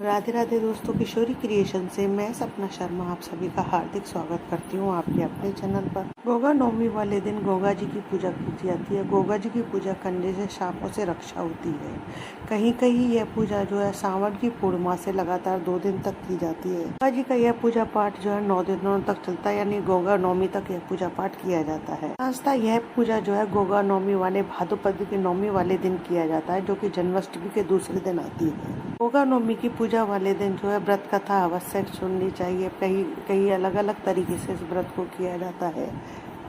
राधे राधे दोस्तों, किशोरी क्रिएशन से मैं सपना शर्मा आप सभी का हार्दिक स्वागत करती हूँ आपके अपने चैनल पर। गोगा नवमी वाले दिन गोगा जी की पूजा की जाती है। गोगा जी की पूजा करने से शापों से रक्षा होती है। कहीं कहीं यह पूजा जो है सावन की पूर्णिमा से लगातार 2 दिन तक की जाती है। गोगा जी का यह पूजा पाठ जो है 9 दिनों तक चलता है, यानी गोगा नवमी तक यह पूजा पाठ किया जाता है। आस्था यह पूजा जो है गोगा नवमी वाले भाद्रपद की नवमी वाले दिन किया जाता है, जो कि जन्माष्टमी के दूसरे दिन आती है। गोगा नवमी की पूजा वाले दिन जो है व्रत कथा अवश्य सुननी चाहिए। कई कई अलग अलग तरीके से इस व्रत को किया जाता है।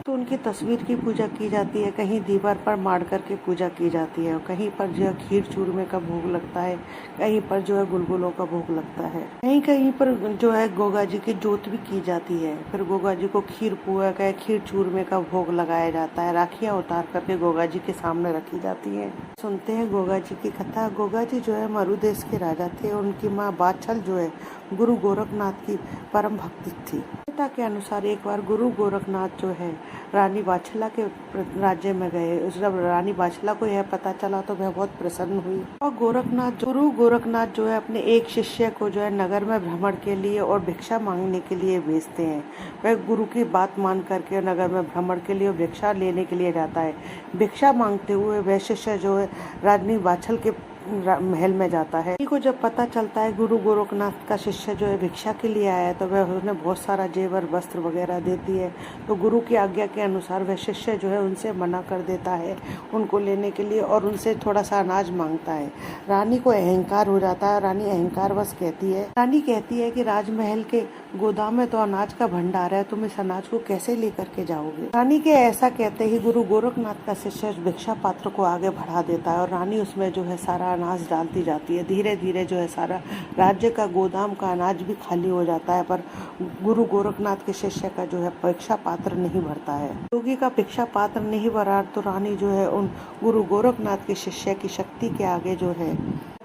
तो उनकी तस्वीर की पूजा की जाती है, कहीं दीवार पर माड़ करके पूजा की जाती है, कहीं पर जो है खीर चूरमे का भोग लगता है, कहीं पर जो है गुलगुलों का भोग लगता है, कहीं कहीं पर जो है गोगा जी की जोत भी की जाती है। फिर गोगा जी को खीर पुआ का खीर चूरमे का भोग लगाया जाता है। राखियां उतार करके गोगा जी के सामने रखी जाती है। सुनते हैं गोगा जी की कथा। गोगा जी जो है मरु देश के राजा थे। उनकी माँ बाछल जो है गुरु गोरखनाथ की परम भक्ति थी। कथा के अनुसार एक बार गुरु गोरखनाथ जो है रानी बाछला के राज्य में गए। जब रानी बाछला को यह पता चला तो वह बहुत प्रसन्न हुई और गुरु गोरखनाथ जो है अपने एक शिष्य को जो है नगर में भ्रमण के लिए और भिक्षा मांगने के लिए भेजते हैं। वह गुरु की बात मान करके नगर में भ्रमण के लिए भिक्षा लेने के लिए जाता है। भिक्षा मांगते हुए वह शिष्य जो है रानी बाछल के महल में जाता है। को जब पता चलता है गुरु गोरखनाथ का शिष्य जो है भिक्षा के लिए आया है, तो वह उन्हें बहुत सारा जेवर वस्त्र वगैरह देती है। तो गुरु की आज्ञा के अनुसार वह शिष्य जो है उनसे मना कर देता है उनको लेने के लिए और उनसे थोड़ा सा अनाज मांगता है। रानी को अहंकार हो जाता है। रानी अहंकारवश कहती है कि राजमहल के गोदाम में तो अनाज का भंडार है, तुम इस अनाज को कैसे लेकर के जाओगे। रानी के ऐसा कहते ही गुरु गोरखनाथ का शिष्य भिक्षा पात्र को आगे बढ़ा देता है और रानी उसमें जो है सारा अनाज डालती जाती है। धीरे धीरे जो है सारा राज्य का गोदाम का अनाज भी खाली हो जाता है, पर गुरु गोरखनाथ के शिष्य का जो है भिक्षा पात्र नहीं भरता है। योगी का भिक्षा पात्र नहीं भरा तो रानी जो है उन गुरु गोरखनाथ के शिष्य की शक्ति के आगे जो है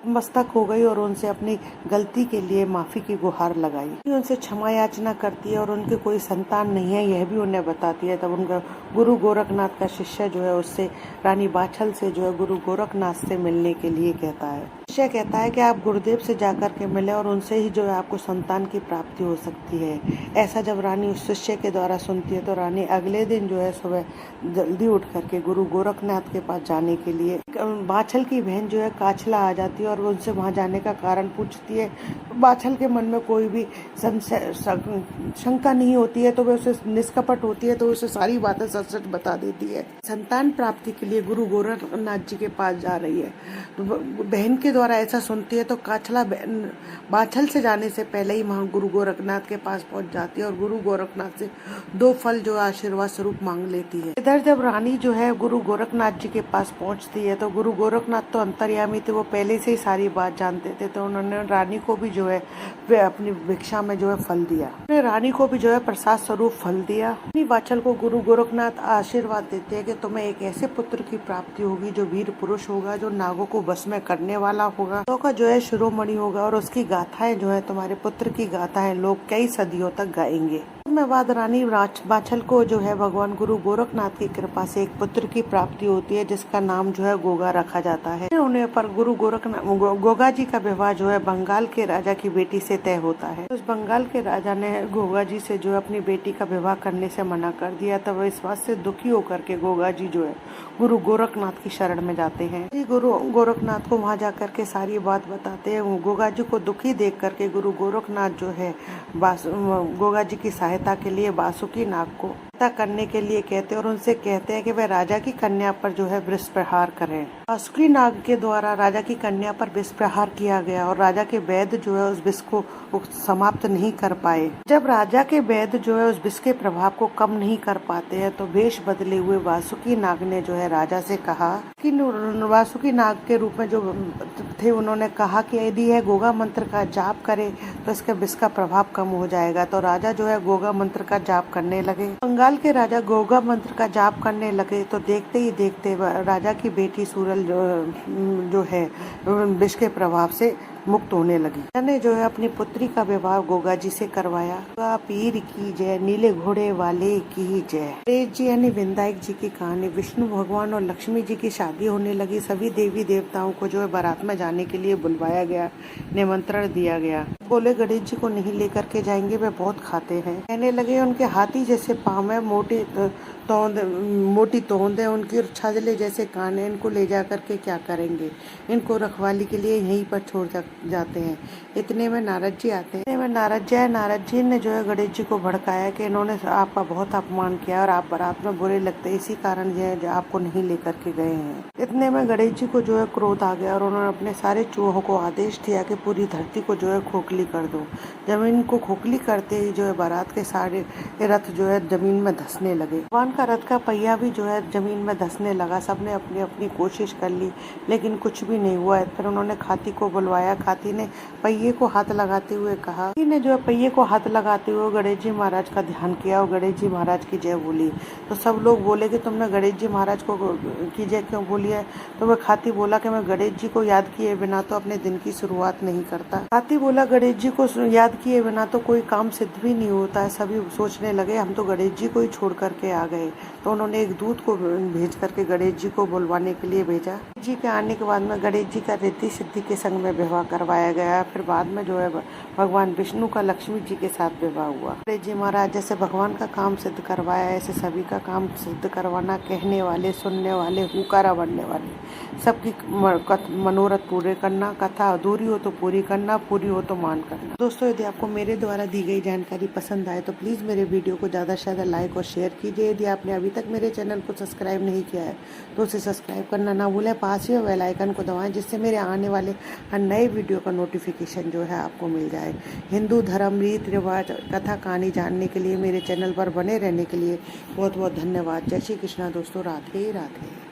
मस्तक हो गई और उनसे अपनी गलती के लिए माफी की गुहार लगाई। उनसे क्षमा याचना करती है और उनके कोई संतान नहीं है यह भी उन्हें बताती है। तब उनका गुरु गोरखनाथ का शिष्य जो है उससे रानी बाछल से जो है गुरु गोरखनाथ से मिलने के लिए कहता है। शिष्य कहता है कि आप गुरुदेव से जाकर के मिले और उनसे ही जो है आपको संतान की प्राप्ति हो सकती है। ऐसा जब रानी उस शिष्य के द्वारा सुनती है तो रानी अगले दिन जो है सुबह जल्दी उठ करके गुरु गोरखनाथ के पास जाने के लिए बाछल की बहन जो है काछला आ जाती है और वो उनसे वहां जाने का कारण पूछती है। बाछल के मन में कोई भी शंका नहीं होती है, तो वह उसे निष्कपट होती है, तो उसे सारी बातें सच सच बता देती है। संतान प्राप्ति के लिए गुरु गोरखनाथ जी के पास जा रही है। बहन के द्वारा ऐसा सुनती है तो काछला बाछल से जाने से पहले ही वहां गुरु गोरखनाथ के पास पहुंच जाती है और गुरु गोरखनाथ से 2 फल जो आशीर्वाद स्वरूप मांग लेती है। इधर जब रानी जो है गुरु गोरखनाथ जी के पास पहुंचती है तो गुरु गोरखनाथ तो अंतर्यामी थे, वो पहले से ही सारी बात जानते थे। तो उन्होंने रानी को भी जो है वे अपनी भिक्षा में जो है फल दिया। उन्होंने रानी को भी जो है प्रसाद स्वरूप फल दिया। रानी बाछल को गुरु गोरखनाथ आशीर्वाद देते हैं कि तुम्हें एक ऐसे पुत्र की प्राप्ति होगी जो वीर पुरुष होगा, जो नागों को बस में करने वाला होगा, तो का जो है शिरोमणि होगा और उसकी गाथाएं जो है तुम्हारे पुत्र की गाथाएं लोग कई सदियों तक गाएंगे। में बाद रानी बाछल को जो है भगवान गुरु गोरखनाथ की कृपा से एक पुत्र की प्राप्ति होती है, जिसका नाम जो है गोगा रखा जाता है। उन्हें पर गुरु गोगा जी का विवाह जो है बंगाल के राजा की बेटी से तय होता है। उस बंगाल के राजा ने गोगा जी से जो है अपनी बेटी का विवाह करने से मना कर दिया। तब इस बात से दुखी होकर के गोगा जी जो है गुरु गोरखनाथ की शरण में जाते हैं। गुरु गोरखनाथ को वहां जाकर के सारी बात बताते हैं। गोगा जी को दुखी देख करके गुरु गोरखनाथ जो है गोगा जी की सहायता के लिए बासुकी नाग को करने के लिए कहते हैं और उनसे कहते हैं कि वह राजा की कन्या पर जो है विष प्रहार करें। बासुकी नाग के द्वारा राजा की कन्या पर विष प्रहार किया गया और राजा के वैद्य जो है उस विष को समाप्त नहीं कर पाए। जब राजा के वैद्य जो है उस विष के प्रभाव को कम नहीं कर पाते हैं तो वेश बदले हुए वासुकी नाग ने जो है राजा से कहा कि वासुकी नाग के रूप में जो थे उन्होंने कहा कि यदि यह गोगा मंत्र का जाप करे तो इसके विष का प्रभाव कम हो जाएगा। तो राजा जो है गोगा मंत्र का जाप करने लगे। बंगाल के राजा गोगा मंत्र का जाप करने लगे तो देखते ही देखते राजा की बेटी सूरल जो है विष के प्रभाव से मुक्त होने लगी। मैंने जो है अपनी पुत्री का विवाह गोगा जी से करवाया। गोगा पीर की जय, नीले घोड़े वाले की जय। गणेश जी यानी विनायक जी की कहानी। विष्णु भगवान और लक्ष्मी जी की शादी होने लगी। सभी देवी देवताओं को जो है बारात में जाने के लिए बुलवाया गया, निमंत्रण दिया गया। बोले गणेश जी को नहीं लेकर के जाएंगे, वे बहुत खाते हैं। कहने लगे उनके हाथी जैसे पाँव है, मोटी तोंद है उनकी, और छाजले जैसे कान है, इनको ले जा करके क्या करेंगे, इनको रखवाली के लिए यहीं पर छोड़ जाते हैं। इतने में नारद जी आते हैं। इतने में नारद जी ने जो है गणेश जी को भड़काया कि इन्होंने आपका बहुत अपमान किया और आप बारात में बुरे लगते, इसी कारण जो आपको नहीं लेकर के गए हैं। इतने में गणेश जी को जो है क्रोध आ गया और उन्होंने अपने सारे चूहों को आदेश दिया कि पूरी धरती को जो है खोखली कर दो। जमीन को खोखली करते ही जो है बारात के सारे रथ जो है जमीन में धंसने लगे। भगवान का रथ का पहिया भी जो है जमीन में धंसने लगा। सबने अपनी अपनी कोशिश कर ली, लेकिन कुछ भी नहीं हुआ। फिर उन्होंने खाती को बुलवाया। खाती ने पहिए को हाथ लगाते हुए कहा, ने जो है पहिए को हाथ लगाते हुए गणेश जी महाराज का ध्यान किया और गणेश जी महाराज की जय बोली। तो सब लोग बोले कि तुमने गणेश जी महाराज को की जय क्यों बोली है? तो वह खाती बोला कि मैं गणेश जी को याद किए बिना तो अपने दिन की शुरुआत नहीं करता। खाती बोला गणेश जी को याद किए बिना तो कोई काम सिद्ध भी नहीं होता है। सभी सोचने लगे हम तो गणेश जी को ही छोड़ करके आ गए। तो उन्होंने एक दूत को भेज करके गणेश जी को बुलवाने के लिए भेजा। जी के आने के बाद में गणेश जी का रिद्धि सिद्धि के संग में विवाह करवाया गया। फिर बाद में जो है भगवान विष्णु का लक्ष्मी जी के साथ विवाह हुआ। गणेश जी महाराज जैसे भगवान का काम सिद्ध करवाया, ऐसे सभी का काम सिद्ध करवाना, कहने वाले, सुनने वाले, हुकारा बनने वाले, सबकी मनोरथ पूरे करना, कथा अधूरी हो तो पूरी करना, पूरी हो तो मान करना। दोस्तों यदि आपको मेरे द्वारा दी गई जानकारी पसंद आए तो प्लीज मेरे वीडियो को ज्यादा से ज्यादा लाइक और शेयर कीजिए। यदि आपने अभी तक मेरे चैनल को सब्सक्राइब नहीं किया है तो उसे सब्सक्राइब करना ना भूलें। पास ही बेल आइकन को दबाएं जिससे मेरे आने वाले हर नए वीडियो का नोटिफिकेशन जो है आपको मिल जाए। हिंदू धर्म, रीति रिवाज, कथा कहानी जानने के लिए मेरे चैनल पर बने रहने के लिए बहुत बहुत धन्यवाद। जय श्री कृष्णा दोस्तों, राधे राधे।